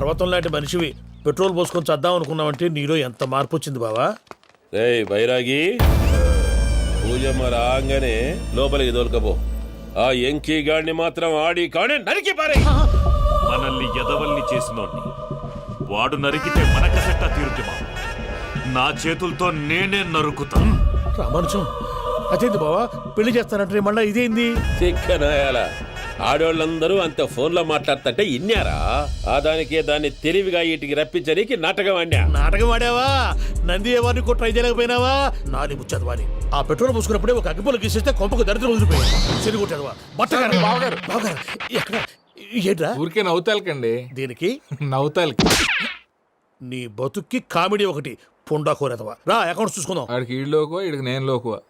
పర్వతం లాంటి మనిషివి పెట్రోల్ పోసుకొని చద్దాం అనుకున్నావంటే నీలో ఎంత మార్పు వచ్చింది బావా. ఏయ్ బైరాగి, పూజమ్మ రాగానే లోపలికి దొరకపో. ఆ ఎంకీ గాడిని మాత్రం ఆడి కానీ నరికి పారే. మనల్ని ఎదవల్ని చేసినోడ్ని వాడు నరికితే మన కసెట్టా తీరుతుమా? నా చేతులతో నేనే నరుకుతాను. రామానుజం అదేంది బావా, పెళ్లి చేస్తానంటే మళ్ళా ఇదేంది? చిక్కనాయాల ఆడోళ్ళందరూ అంత ఫోన్లో మాట్లాడుతుంటే ఇన్నారా? ఆ దాన్ని తెలివిగా వీటికి రప్పించడానికి నాటకం ఆడా. నాటకం ఆడావా? నంది ఎవరిని కూడా ట్రై చేయలేకపోయినావా? నాని ముచ్చదవాని ఆ పెట్రోల్ పోసుకున్నప్పుడే ఒక అగ్గిపొల గీసేస్తే కొంపకు దరిద్రం వదిలిపోయాయి. చెరుగుంటదవా బట్టగారు బావగారు బావగారు ఎక్కడ ఏంట్రా? ఊరికే నవ్వుతాలకండి. దీనికి నవ్వుతాలకి నీ బతుక్కి కామెడీ ఒకటి పుండా కోరేదవా. రా అకౌంట్స్ చూసుకుందాం. ఆడికి ఈడు లోకువా, ఈడికి నేను లోకువా.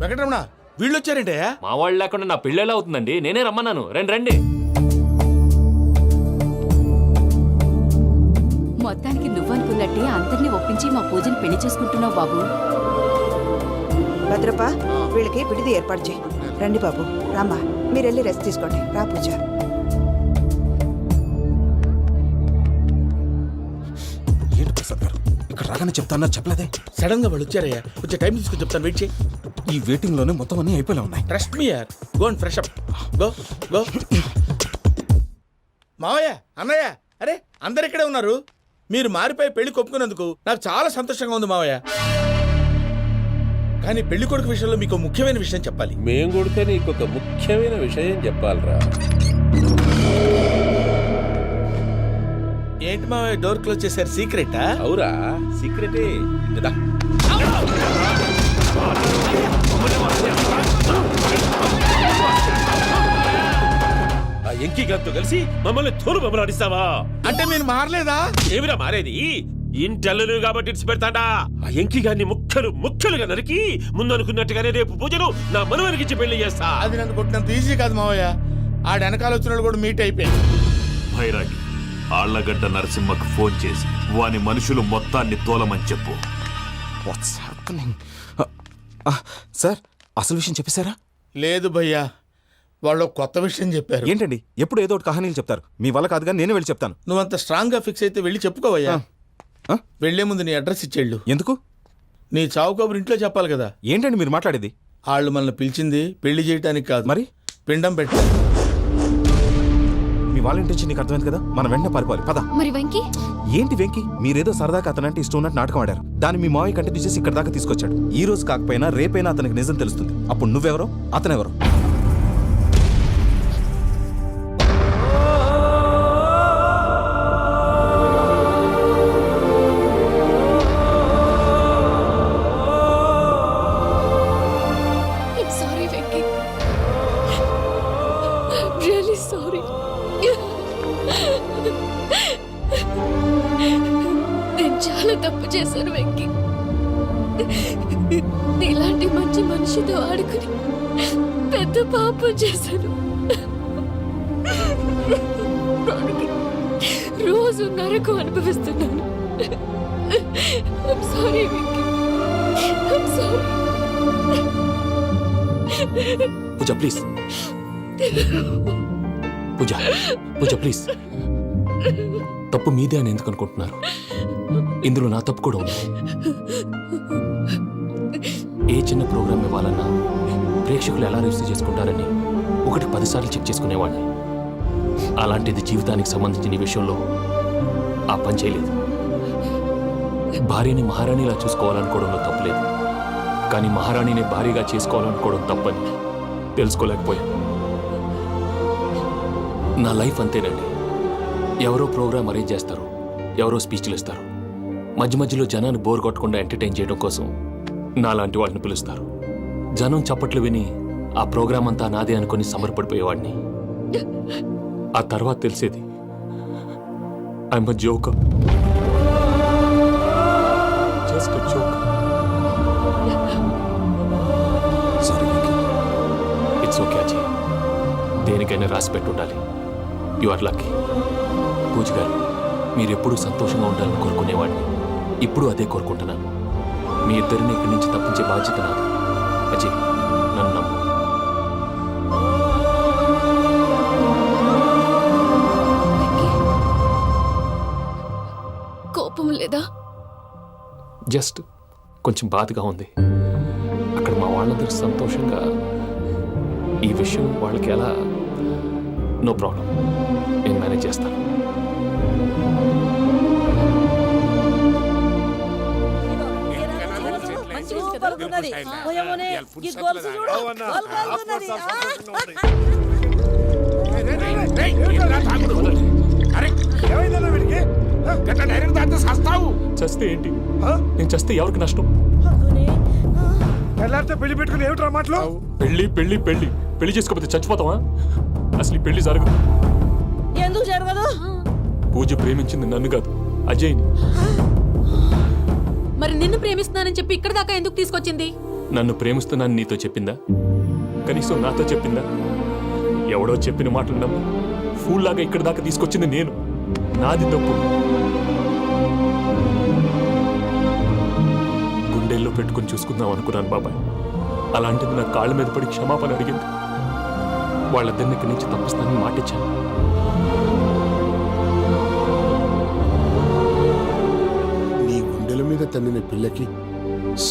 వెంకటరమణ వీళ్ళు వచ్చారంటే మా వాళ్ళు లేకుండా నా పెళ్ళెలా అవుతుందండి? నేనే రమ్మన్నాను. రండి. మొత్తానికి నువ్వనుకున్నట్టే అందరినీ ఒప్పించి మా పూజని పెళ్లి చేసుకుంటున్నావు బాబు. భద్రప వీళ్ళకి విడిది ఏర్పాటు చేయి. రండి బాబు, రామ్మా మీరు వెళ్ళి రెస్ట్ తీసుకోండి. రా పూజ. ఏంటి ప్రసాద్ గారు ఇక్కడ రాగానే చెప్తాను చెప్పలేదే? సడన్ గా వాళ్ళు వచ్చారయ్యా, కొంచెం టైం తీసుకుని చెప్తాను, వెయిట్ చేయి. ఈ వెయిటింగ్ లోనే మొత్తం అన్ని అయిపోయి ఉన్నాయి. ట్రస్ట్ మీ యార్, go and fresh up. Go go. మావయ్య అన్నయ్య, అరే అందరు ఇక్కడే ఉన్నారు. మీరు మారిపోయి పెళ్లి కొప్పుకున్నందుకు నాకు చాలా సంతోషంగా ఉంది మావయ్య. కానీ పెళ్లి కొడుకు విషయంలో మీకు ముఖ్యమైన విషయం చెప్పాలి. మేం కొడితే నీకొక ముఖ్యమైన విషయం చెప్పాలరా. ఏంటి మావయ్య డోర్ క్లోజ్ చేశారు? సీక్రెటా? అవురా, సీక్రెటే. ఆ ఎంకీ గారితో కలిసి మమ్మల్ని తోలు బొమ్మలాడిస్తావా? అంటే మీరు మారలేదా? ఏమిరా మారేది? ఇంటల్లు కాబట్టి ఇడిచి పెడతాడా? ఆ ఎంకీ గారిని ముక్కలుగా నరికి ముందు అనుకున్నట్టుగానే రేపు పూజను నా మనవరికిచ్చి పెళ్లి చేస్తా. అది నన్ను కొట్టినంత ఈజీ కాదు మావయ్య. ఆడ వెనకాల వచ్చిన కూడా మీట్ అయిపోయాడు. భైరాగి, ఆళ్లగడ్డ నరసింహకు ఫోన్ చేసి వాని మనుషులు మొత్తాన్ని తోలమని చెప్పు. What's happening? సార్ అసలు విషయం చెప్పేశారా? లేదు భయ్యా, వాళ్ళు కొత్త విషయం చెప్పారు. ఏంటండి ఎప్పుడు ఏదో ఒకటి కహానీలు చెప్తారు? మీ వల్ల కాదుగా, నేనే వెళ్ళి చెప్తాను. నువ్వంత స్ట్రాంగ్ గా ఫిక్స్ అయితే వెళ్ళి చెప్పుకోవయ్యా. వెళ్లే ముందు నీ అడ్రస్ ఇచ్చేళ్ళు. ఎందుకు? నీ చావు కబురు ఇంట్లో చెప్పాలి కదా. ఏంటండి మీరు మాట్లాడేది? వాళ్ళు మనల్ని పిలిచింది పెళ్లి చేయటానికి కాదు, మరి పిండం పెట్టారు. మీ వాళ్ళ ఇంటి నీకు అర్థమైంది కదా, మనం వెంటనే పారిపోవాలి. పద. మరి వెంకీ? ఏంటి వెంకీ? మీరేదో సరదాగా అతనంటే ఇష్టం ఉన్నట్టు నాటకం ఆడారు. దాన్ని మీ మావయ్య కంటిన్యూ చేసి ఇక్కడ దాకా తీసుకొచ్చాడు. ఈ రోజు కాకపోయినా రేపైనా అతనికి నిజం తెలుస్తుంది. అప్పుడు నువ్వెవరో అతనెవరో. చాలా తప్పు చేశాను వెంకీ. ఇలాంటి మంచి మనిషితో ఆడుకుని పెద్ద పాపం చేశాను. రోజు నరకం అనుభవిస్తున్నాను. I'm sorry, Venky. I'm sorry. Pooja please. Pooja please. తప్పు మీదే అని ఎందుకు అనుకుంటున్నారు? ఇందులో నా తప్పు కూడా ఉంది. ఏ చిన్న ప్రోగ్రామ్ ఇవ్వాలన్నా ప్రేక్షకులు ఎలా రిసీవ్ చేసుకుంటారని 1-10 సార్లు చెక్ చేసుకునేవాడిని. అలాంటిది జీవితానికి సంబంధించిన విషయంలో ఆ పని చేయలేదు. భార్యని మహారాణిలా చూసుకోవాలనుకోవడంలో తప్పులేదు, కానీ మహారాణిని భార్యగా చేసుకోవాలనుకోవడం తప్పని తెలుసుకోలేకపోయాను. నా లైఫ్ అంతేనండి. ఎవరో ప్రోగ్రామ్ అరేంజ్ చేస్తారు, ఎవరో స్పీచ్లు ఇస్తారు, మధ్య మధ్యలో జనాన్ని బోర్ కొట్టకుండా ఎంటర్టైన్ చేయడం కోసం నాలాంటి వాళ్ళని పిలుస్తారు. జనం చప్పట్లు విని ఆ ప్రోగ్రామ్ అంతా నాదే అనుకుని సమర్పడిపోయేవాడిని. ఆ తర్వాత తెలిసేది I'm a joker, just a joker. Sorry Venky. It's okay Ajay, దేనికైనా రాసి పెట్టుండాలి. You are lucky. పూజ గారు, మీరు ఎప్పుడూ సంతోషంగా ఉండాలని కోరుకునేవాడిని. ఇప్పుడు అదే కోరుకుంటున్నాను. మీ ఇద్దరిని ఇక్కడి నుంచి తప్పించే బాధ్యత నాది. అజయ్, నన్ను నమ్ము. కోపం లేదా? జస్ట్ కొంచెం బాధగా ఉంది. అక్కడ మా వాళ్ళందరూ సంతోషంగా, ఈ విషయం వాళ్ళకి ఎలా? నో ప్రాబ్లం, నేను మేనేజ్ చేస్తాను. చస్తే ఏంటి? నేను చస్తే ఎవరికి నష్టం? పెళ్లి పెట్టుకుని ఏమిట్రా మాటలు? పెళ్లి పెళ్లి పెళ్లి పెళ్లి చేసుకోకపోతే చచ్చిపోతావా? అసలు ఈ పెళ్లి జరగదు. ఎందుకు జరగదు? పూజ ప్రేమించింది నన్ను కాదు, అజయ్ని. మరి నిన్ను ప్రేమిస్తున్నానని చెప్పి ఇక్కడ దాకా ఎందుకు తీసుకొచ్చింది? నన్ను ప్రేమిస్తున్నాను నీతో చెప్పిందా? కనీసం నాతో చెప్పిందా? ఎవడో చెప్పిన మాటలు నమ్మి ఫూల్ లాగా ఇక్కడ దాకా తీసుకొచ్చింది నేను. నాది తప్పు. గుండెల్లో పెట్టుకుని చూసుకుందాం అనుకున్నాను బాబాయ్. అలాంటిది నా కాళ్ళ మీద పడి క్షమాపణ అడిగింది. వాళ్ళిద్దరిని ఇక్కడి నుంచి తప్పిస్తానని మాటిచ్చాను. నీ గుండెల మీద తన్నిన పిల్లకి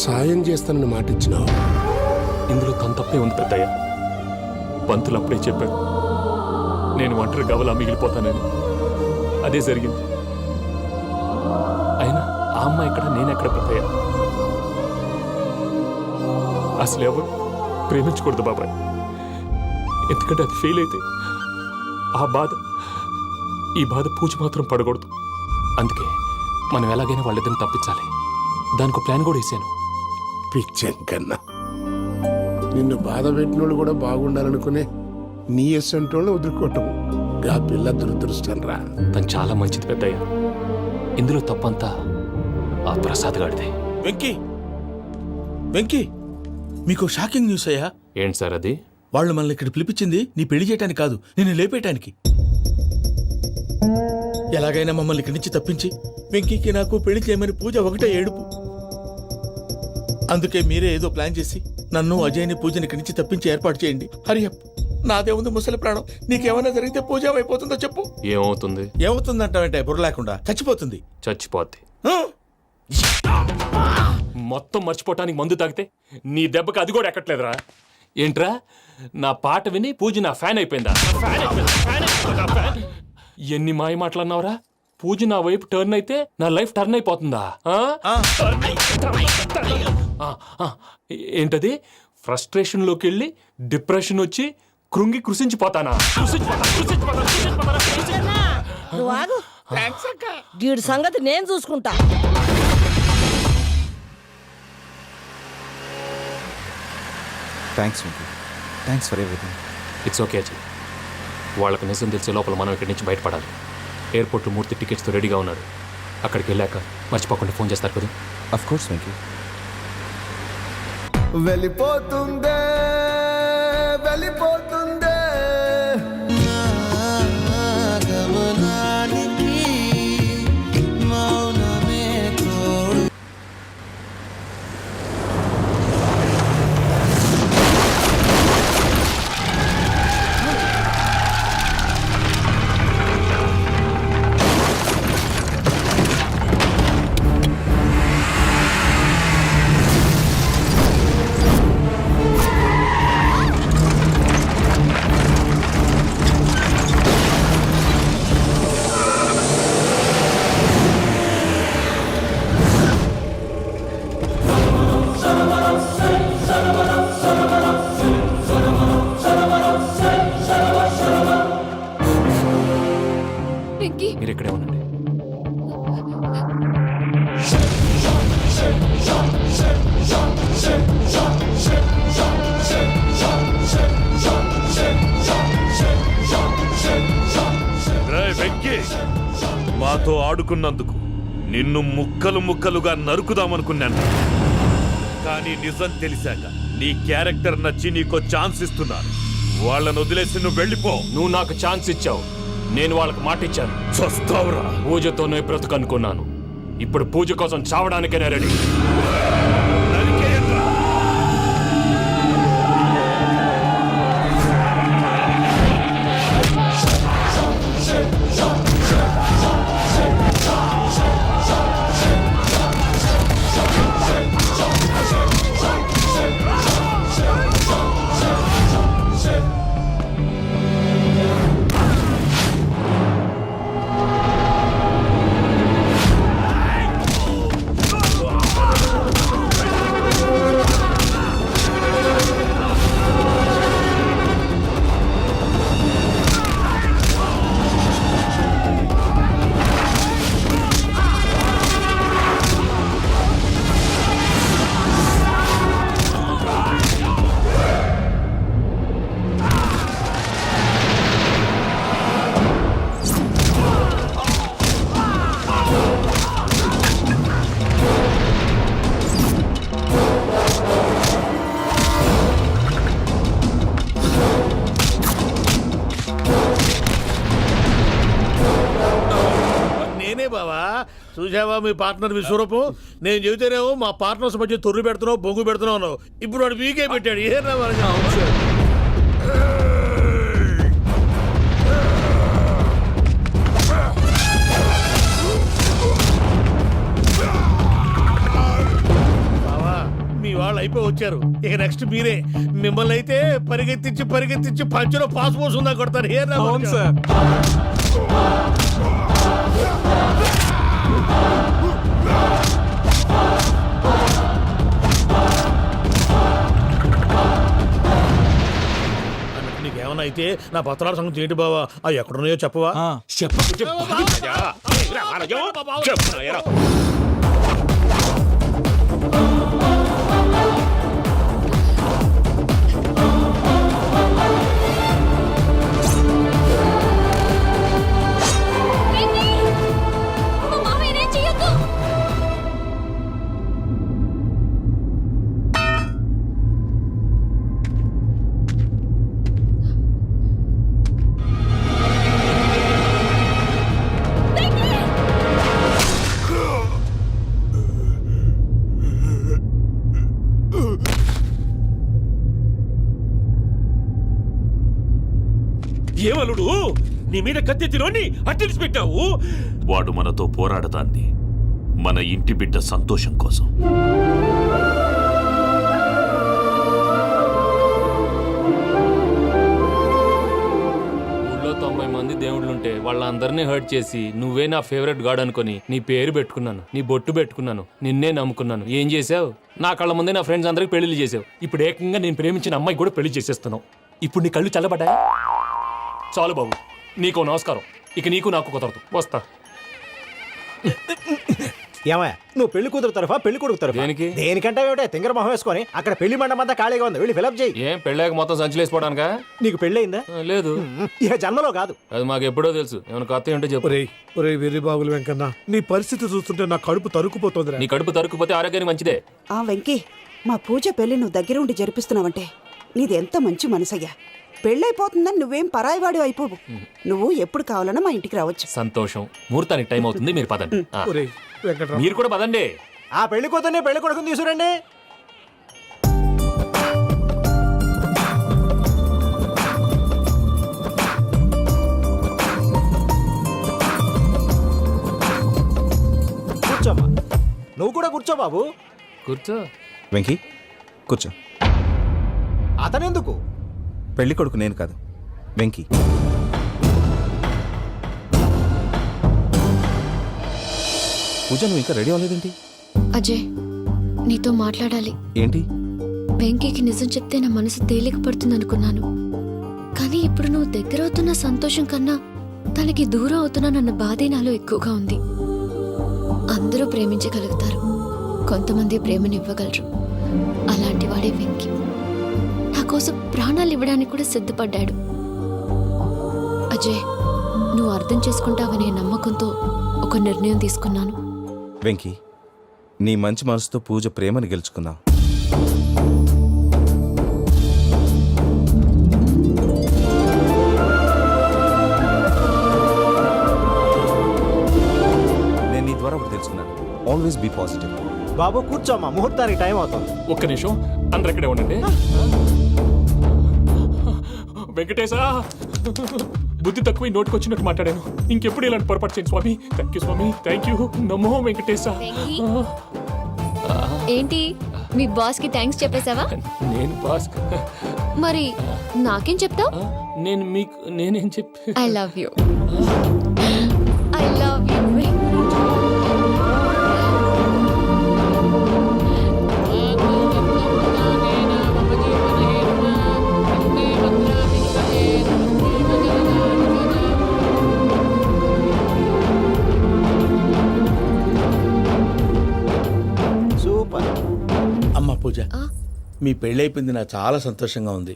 సాయం చేస్తానని మాటిచ్చినావు. ఇందులో తన తప్పే ఉంది పెద్దయ్య. పంతులు అప్పుడే చెప్పాడు, నేను ఒంటరి గవలా మిగిలిపోతానని. అదే జరిగింది. అయినా ఆ అమ్మాయి ఎక్కడ, నేనెక్కడ పెద్దయ్య? అసలు ఎవరు ప్రేమించకూడదు బాబాయ్. ఎందుకంటే అది ఫెయిల్ అయితే ఆ బాధ, ఈ బాధ పూజ మాత్రం పడకూడదు. అందుకే మనం ఎలాగైనా వాళ్ళిద్దరిని తప్పించాలి. దానికి ప్లాన్ కూడా వేసాను. పిచ్చంకన్నా, నిన్ను బాధ పెట్టినోళ్ళు కూడా బాగుండాలనుకునే నీ ఎస్సంటోళ్ళని వదులుకోవటం ఆ పిల్ల దురదృష్టం రా. తను చాలా మంచిది పెద్దయ్య. ఇందులో తప్పంతా ఆ ప్రసాద్ గాడిదే. వెంకీ, వెంకీ, మీకు షాకింగ్ న్యూస్ అయ్యా. ఏంటి సార్ అది? వాళ్ళు మనల్ని ఇక్కడ పిలిపించింది నీ పెళ్లి చేయటానికి కాదు, నిన్ను లేపేయటానికి. ఎలాగైనా మమ్మల్ని ఇక్కడి నుంచి తప్పించి వెంకీకి నాకు పెళ్లి చేయమని పూజ ఒకటే ఏడుపు. అందుకే మీరే ఏదో ప్లాన్ చేసి నన్ను అజయ్ని పూజని ఇక్కడి నుంచి తప్పించి ఏర్పాటు చేయండి. హరియప్, నాదే ఉంది ముసలి ప్రాణం. నీకేమైనా జరిగితే పూజ అయిపోతుందో చెప్పు. ఏమవుతుంది? ఏమవుతుందంటావంటే బుర్ర లేకుండా చచ్చిపోతుంది. చచ్చిపోద్ది. ఆ? మొత్తం మర్చిపోవటానికి మందు తాగితే నీ దెబ్బకి అది కూడా ఎక్కట్లేదురా. ఏంట్రా, నా పాట విని పూజ నా ఫ్యాన్ అయిపోయిందా? ఎన్ని మాయ మాటలన్నావురా? పూజ నా వైపు టర్న్ అయితే నా లైఫ్ టర్న్ అయిపోతుందా? ఏంటది? ఫ్రస్ట్రేషన్ లోకి వెళ్ళి డిప్రెషన్ వచ్చి కృంగి కృషించిపోతానా? నువ్వు ఆగు. వీడి సంగతి నేను చూసుకుంటా. Thanks Venky. Thanks for everything. It's okay Ajay. వాళ్ళకి నిజం తెలిసే లోపల మనం ఇక్కడి నుంచి బయటపడాలి. ఎయిర్పోర్ట్లో మూర్తి టికెట్స్తో రెడీగా ఉన్నాడు. అక్కడికి వెళ్ళాక మర్చిపోకుండా ఫోన్ చేస్తారు కదా. Of course Venky. వెళ్ళిపోతుందే వెళ్ళిపోతుందే మీరు ఇక్కడే ఉండండి. వెంకీ, మా నాతో ఆడుకున్నందుకు నిన్ను ముక్కలు ముక్కలుగా నరుకుదామనుకున్నాను. కానీ నిజం తెలిసాక నీ క్యారెక్టర్ నచ్చి నీకో ఛాన్స్ ఇస్తున్నాను. వాళ్ళను వదిలేసి నువ్వు వెళ్ళిపో. నువ్వు నాకు ఛాన్స్ ఇచ్చావు, నేను వాళ్ళకి మాట ఇచ్చాను. చస్తావురా. పూజతోనే బ్రతుకనుకున్నాను, ఇప్పుడు పూజ కోసం చావడానికైనా రెడీ. నరికేయండ్రా. నేనే బావా. చూసావా మీ పార్ట్నర్ విశ్వరూపం? నేను చెబితేనేమో మా పార్ట్నర్స్ మధ్య తొర్రు పెడుతున్నావు, బొంగు పెడుతున్నావు అన్నావు. ఇప్పుడు వాడు వీకే పెట్టాడు. ఏనా బావా, మీ వాళ్ళు అయిపోయి వచ్చారు. ఇక నెక్స్ట్ మీరే. మిమ్మల్ని అయితే పరిగెత్తించి పరిగెత్తించి పంచలో పాస్ పోసుందా కొడతారు. ఏనా సార్. నీకేమన్నా అయితే నా పత్రాల సంగతి ఏంటి బావా? అవి ఎక్కడున్నాయో చెప్పవా? చెప్పకుంటే బాగుంటుందా? ఏరా, రాజు, చెప్పురా, ఏరా. మా మామయ్యనే చెయ్యొద్దు. ఏమలుడు, నీ మీద కత్తెత్తిలోని అట్టెలిసి పెట్టావు. వాడు మనతో పోరాడతాంది మన ఇంటి బిడ్డ సంతోషం కోసం. ఊళ్ళో 90 మంది దేవుళ్ళుంటే వాళ్ళందరినీ హర్ట్ చేసి నువ్వే నా ఫేవరెట్ గాడ్ అనుకుని నీ పేరు పెట్టుకున్నాను, నీ బొట్టు పెట్టుకున్నాను, నిన్నే నమ్ముకున్నాను. ఏం చేసావు? నా కళ్ళ ముందే నా ఫ్రెండ్స్ అందరికి పెళ్లి చేసావు. ఇప్పుడు ఏకంగా నేను ప్రేమించిన అమ్మాయి కూడా పెళ్లి చేసేస్తున్నావు. ఇప్పుడు నీ కళ్ళు చల్లబడ్డాయి. చాలు బాబు, నీకో నమస్కారం. ఇక నీకు నాకు కుదరదు. వస్తా. ఏమయ్యా, నువ్వు పెళ్లి కూతురు తరఫా పెళ్లి కొడుకు తరఫా? దేనికి? దేనికంటే ఏమిటే తింగర మొహం వేసుకొని అక్కడ పెళ్లి మండపం అంతా ఖాళీగా ఉంది, వెళ్ళి ఫిలప్ చేయి. ఏం పెళ్ళాక మొత్తం సంచలేసిపోవడానికా? నీకు పెళ్ళయిందా? లేదు. ఇక జన్మలో కాదు. అది మాకు ఎప్పుడో తెలుసు. ఏమైనా కొత్త ఉంటే చెప్పు. ఒరే వెర్రి బాగులు వెంకన్న, నీ పరిస్థితి చూస్తుంటే నా కడుపు తరుక్కుపోతుంది. నీ కడుపు తరుక్కుపోతే ఆరోగ్యానికి మంచిదే. ఆ వెంకీ, మా పూజ పెళ్లి నువ్వు దగ్గర ఉండి జరిపిస్తున్నావంటే నీది ఎంత మంచి మనసయ్యా. పెళ్ళైపోతుందని నువ్వేం పరాయివాడి అయిపోవు. నువ్వు ఎప్పుడు కావాలన్నా మా ఇంటికి రావచ్చు. సంతోషం. ముహూర్తానికి టైం అవుతుంది, మీరు పదండి. ఆ. ఒరే వెంకట్రావు, మీరు కూడా పదండి. ఆ పెళ్లి కూతుర్ని పెళ్లి కొడుకుని తీసుకురండి. కూర్చోమ్మా. నువ్వు కూడా కూర్చో బాబు. కూర్చో. వెంకీ కూర్చో. అతనెందుకు? పెళ్లి కొడుకు నేను కాదు, వెంకీ. పూజ, నువ్వు ఇంకా రెడీ అవ్వలేదేంటి? అజయ్, నీతో మాట్లాడాలి. ఏంటి? వెంకీకి నిజం చెప్తే నా మనసు తేలిక పడుతుంది అనుకున్నాను. కానీ ఇప్పుడు నువ్వు దగ్గర అవుతున్న సంతోషం కన్నా తనకి దూరం అవుతున్నానన్న బాధే నాలో ఎక్కువగా ఉంది. అందరూ ప్రేమించగలుగుతారు, కొంతమంది ప్రేమనివ్వగలరు. అలాంటి వాడే వెంకీ. నా కోసం ప్రాణాలు ఇవ్వడానికి కూడా సిద్ధపడ్డాడు. అజయ్, నువ్వు అర్థం చేసుకుంటావనే నమ్మకంతో ఒక నిర్ణయం తీసుకున్నాను. వెంకీ, నీ మంచి మనసుతో పూజ ప్రేమని గెలుచుకుందాం. నేను నీ ద్వారా ఒకటి తెలుసుకున్నాను. Always be positive. బాబు కూర్చోమ్మా, ముహూర్తానికి టైం అవుతుంది. ఒక్క నిమిషం, అందరు ఇక్కడే ఉండండి. వెంకటేశా, బుద్ధి తక్కువ నోటికి వచ్చినట్టు మాట్లాడాను. ఇంకెప్పుడు ఇలాంటి పొరపాటు చేయండి స్వామి. థ్యాంక్ యూ స్వామి, థ్యాంక్ యూ. నమో వెంకటేశా. ఏంటి మీ బాస్ కి థ్యాంక్స్ చెప్పేశావా? నేను బాస్ మరి నాకేం చెప్తావు? నేను మీకు నేనేం చెప్పి I love you. I love you. Super. అమ్మ పూజ, మీ పెళ్ళైపోయింది నాకు చాలా సంతోషంగా ఉంది.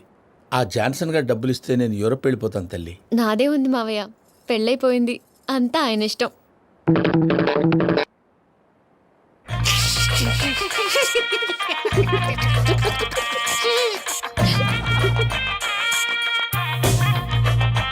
ఆ జాన్సన్ గారు డబ్బులు ఇస్తే నేను యూరప్ వెళ్ళిపోతాను తల్లి. నాదే ఉంది మావయ్య, పెళ్ళైపోయింది, అంతా ఆయన ఇష్టం.